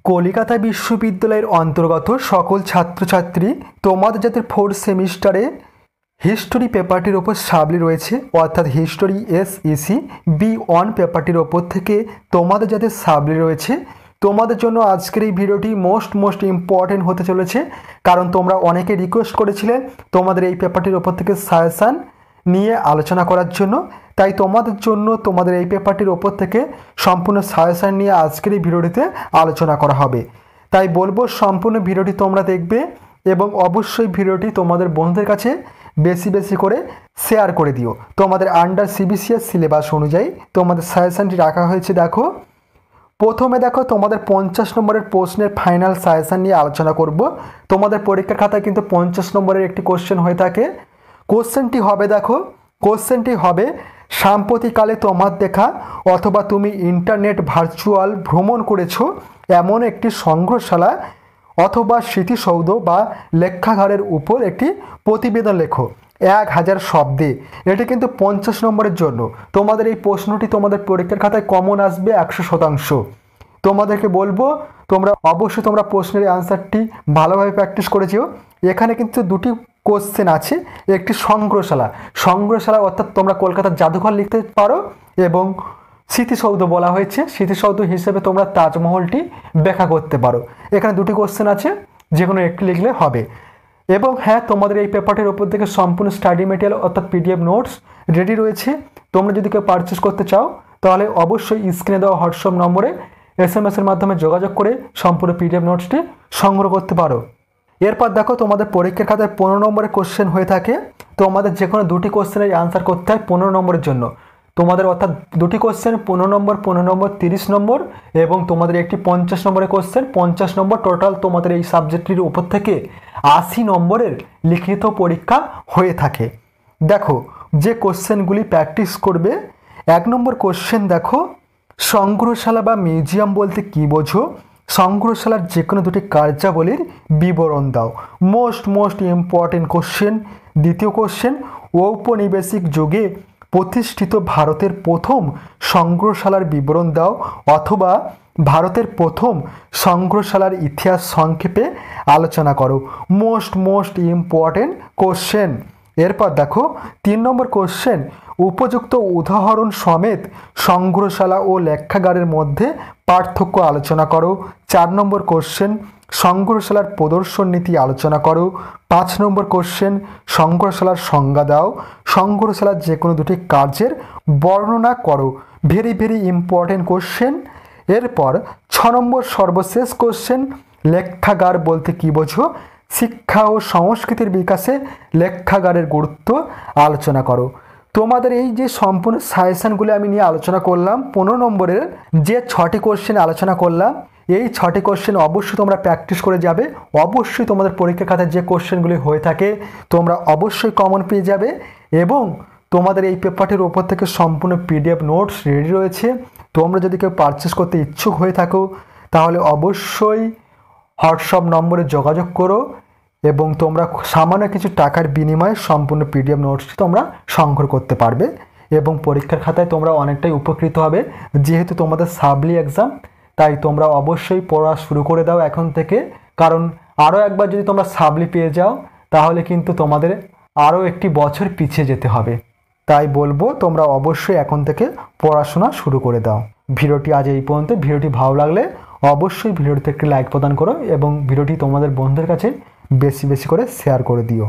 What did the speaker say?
কলকাতা বিশ্ববিদ্যালয়ের অন্তর্গত সকল ছাত্রছাত্রী তোমাদের যাদের ফোর্থ সেমিস্টারে হিস্টোরি পেপারটির ওপর সাবলি রয়েছে, অর্থাৎ হিস্টোরি SEC B1 পেপারটির ওপর থেকে তোমাদের যাদের সাবলি রয়েছে, তোমাদের জন্য আজকের এই ভিডিওটি মোস্ট ইম্পর্টেন্ট হতে চলেছে। কারণ তোমরা অনেকে রিকোয়েস্ট করেছিলে তোমাদের এই পেপারটির ওপর থেকে সাজেশান নিয়ে আলোচনা করার জন্য। তাই তোমাদের জন্য তোমাদের এই পেপারটির ওপর থেকে সম্পূর্ণ সাজেশান নিয়ে আজকের এই ভিডিওটিতে আলোচনা করা হবে। তাই বলবো সম্পূর্ণ ভিডিওটি তোমরা দেখবে এবং অবশ্যই ভিডিওটি তোমাদের বন্ধুদের কাছে বেশি করে শেয়ার করে দিও। তোমাদের আন্ডার CBCS সিলেবাস অনুযায়ী তোমাদের সাজেশানটি রাখা হয়েছে। দেখো, প্রথমে দেখো তোমাদের 50 নম্বরের প্রশ্নের ফাইনাল সাজেশান নিয়ে আলোচনা করব। তোমাদের পরীক্ষার খাতায় কিন্তু 50 নম্বরের একটি কোশ্চেন হয়ে থাকে। কোশ্চেনটি হবে, দেখো কোশ্চেনটি হবে, সাম্প্রতিককালে তোমার দেখা অথবা তুমি ইন্টারনেট ভার্চুয়াল ভ্রমণ করেছো এমন একটি সংগ্রহশালা অথবা স্মৃতিসৌধ বা লেখাগারের উপর একটি প্রতিবেদন লেখো 1000 শব্দে। এটি কিন্তু 50 নম্বরের জন্য। তোমাদের এই প্রশ্নটি তোমাদের পরীক্ষার খাতায় কমন আসবে 100%। তোমাদেরকে বলবো তোমরা অবশ্যই তোমরা প্রশ্নের অ্যান্সারটি ভালোভাবে প্র্যাকটিস করেছো। এখানে কিন্তু দুটি কোশ্চেন আছে, একটি সংগ্রহশালা অর্থাৎ তোমরা কলকাতার জাদুঘর লিখতে পারো, এবং স্মৃতিসৌধ বলা হয়েছে, স্মৃতিসৌধ হিসেবে তোমরা তাজমহলটি ব্যাখ্যা করতে পারো। এখানে দুটি কোশ্চেন আছে, যে কোনো একটি লিখলে হবে। এবং হ্যাঁ, তোমাদের এই পেপারটির ওপর থেকে সম্পূর্ণ স্টাডি মেটেরিয়াল অর্থাৎ PDF নোটস রেডি রয়েছে। তোমরা যদি কেউ পারচেস করতে চাও তাহলে অবশ্যই স্ক্রিনে দেওয়া হোয়াটসঅ্যাপ নম্বরে SMS এর মাধ্যমে যোগাযোগ করে সম্পূর্ণ PDF নোটসটি সংগ্রহ করতে পারো। এরপর দেখো তোমাদের পরীক্ষার খাতায় 15 নম্বরের কোশ্চেন হয়ে থাকে। তোমাদের যে কোনো দুটি কোশ্চেনের অ্যান্সার করতে হয় 15 নম্বরের জন্য। তোমাদের অর্থাৎ দুটি কোশ্চেন 15 নম্বর 30 নম্বর, এবং তোমাদের একটি 50 নম্বরের কোশ্চেন 50 নম্বর। টোটাল তোমাদের এই সাবজেক্টটির উপর থেকে 80 নম্বরের লিখিত পরীক্ষা হয়ে থাকে। দেখো যে কোশ্চেনগুলি প্র্যাকটিস করবে, 1 নম্বর কোশ্চেন দেখো, সংগ্রহশালা বা মিউজিয়াম বলতে কী বোঝো? সংগ্রহশালার যে কোনো দুটি কার্যাবলীর বিবরণ দাও। Most important question. দ্বিতীয় কোশ্চেন, ঔপনিবেশিক যুগে প্রতিষ্ঠিত ভারতের প্রথম সংগ্রহশালার বিবরণ দাও, অথবা ভারতের প্রথম সংগ্রহশালার ইতিহাস সংক্ষেপে আলোচনা করো। Most important question. এরপর দেখো 3 নম্বর কোশ্চেন, উপযুক্ত উদাহরণ সমেত সংগ্রহশালা ও লেখাগারের মধ্যে পার্থক্য আলোচনা করো। 4 নম্বর কোশ্চেন, সংগ্রহশালার প্রদর্শন নীতি আলোচনা করো। 5 নম্বর কোশ্চেন, সংগ্রহশালার সংজ্ঞা দাও। সংগ্রহশালার যে কোনো দুটি কার্যের বর্ণনা করো। Very important question. এরপর 6 নম্বর সর্বশেষ কোশ্চেন, লেখাগার বলতে কী বোঝো? শিক্ষা ও সংস্কৃতির বিকাশে লেখাগারের গুরুত্ব আলোচনা করো। তোমাদের এই যে সম্পূর্ণ সাজেশানগুলি আমি নিয়ে আলোচনা করলাম, 15 নম্বরের যে 6টি কোশ্চেন আলোচনা করলাম, এই 6টি কোশ্চেন অবশ্যই তোমরা প্র্যাকটিস করে যাবে। অবশ্যই তোমাদের পরীক্ষার খাতায় যে কোশ্চেনগুলি হয়ে থাকে তোমরা অবশ্যই কমন পেয়ে যাবে। এবং তোমাদের এই পেপারটির ওপর থেকে সম্পূর্ণ PDF নোটস রেডি রয়েছে। তোমরা যদি কেউ পারচেস করতে ইচ্ছুক হয়ে থাকো তাহলে অবশ্যই হোয়াটসঅ্যাপ নম্বরে যোগাযোগ করো, এবং তোমরা সামান্য কিছু টাকার বিনিময়ে সম্পূর্ণ PDF নোটসটি তোমরা সংগ্রহ করতে পারবে। এবং পরীক্ষার খাতায় তোমরা অনেকটাই উপকৃত হবে, যেহেতু তোমাদের সাবলি এক্সাম। তাই তোমরা অবশ্যই পড়া শুরু করে দাও এখন থেকে, কারণ আরও একবার যদি তোমরা সাবলি পেয়ে যাও তাহলে কিন্তু তোমাদের আরও একটি বছর পিছিয়ে যেতে হবে। তাই বলবো তোমরা অবশ্যই এখন থেকে পড়াশোনা শুরু করে দাও। ভিডিওটি আজ এই পর্যন্ত। ভিডিওটি ভালো লাগলে অবশ্যই ভিডিওটিতে একটি লাইক প্রদান করো এবং ভিডিওটি তোমাদের বন্ধুদের কাছে বেশি করে শেয়ার করে দিও।